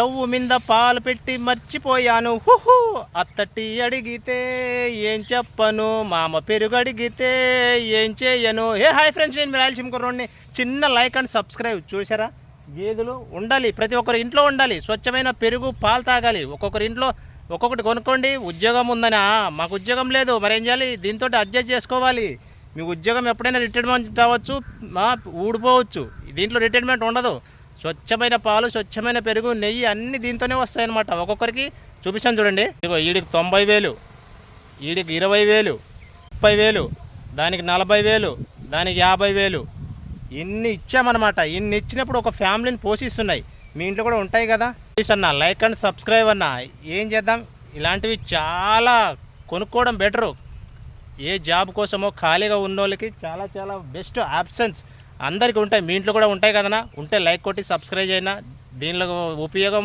Stove మీద పాలు పెట్టి మర్చిపోయాను హుహు అత్తటి అడిగితే ఏం చెప్పను మామ పెరుగు అడిగితే ఏం చేయను. హాయ్ ఫ్రెండ్స్, నేను మీ రాయలసీమ కుర్రోడిని. చిన్న లైక్ అండ్ సబ్స్క్రైబ్. చూసారా, గేదెలు ఉండాలి, ప్రతి ఒక్కరి ఇంట్లో ఉండాలి. స్వచ్ఛమైన పెరుగు పాలు తాగాలి. ఒక్కొక్కరి ఇంట్లో ఒక్కొక్కటి కొనుక్కోండి. ఉద్యోగం ఉందనా, మాకు ఉద్యోగం లేదు, మరేం చేయాలి, దీంతో అడ్జస్ట్ చేసుకోవాలి. మీ ఉద్యోగం ఎప్పుడైనా రిటైర్మెంట్ అవ్వచ్చు, ఊడిపోవచ్చు. దీంట్లో రిటైర్మెంట్ ఉండదు. స్వచ్ఛమైన పాలు, స్వచ్ఛమైన పెరుగు, నెయ్యి అన్నీ దీంతోనే వస్తాయన్నమాట. ఒక్కొక్కరికి చూపిస్తాను చూడండి. ఇదిగో వీడికి 90,000, వీడికి 20,000, 30,000, దానికి 40,000, దానికి 50,000. ఇన్ని ఇచ్చామన్నమాట. ఇన్ని ఇచ్చినప్పుడు ఒక ఫ్యామిలీని పోషిస్తున్నాయి. మీ ఇంట్లో కూడా ఉంటాయి కదా. ప్లీజ్ అన్న లైక్ అండ్ సబ్స్క్రైబ్ అన్న. ఏం చేద్దాం, ఇలాంటివి చాలా కొనుక్కోవడం బెటరు. ఏ జాబ్ కోసమో ఖాళీగా ఉన్న వాళ్ళకి చాలా చాలా బెస్ట్ ఆప్షన్స్ అందరికీ ఉంటాయి. మీ ఇంట్లో కూడా ఉంటాయి కదనా. ఉంటే లైక్ కొట్టి సబ్స్క్రైబ్ అయినా, దీనిలో ఉపయోగం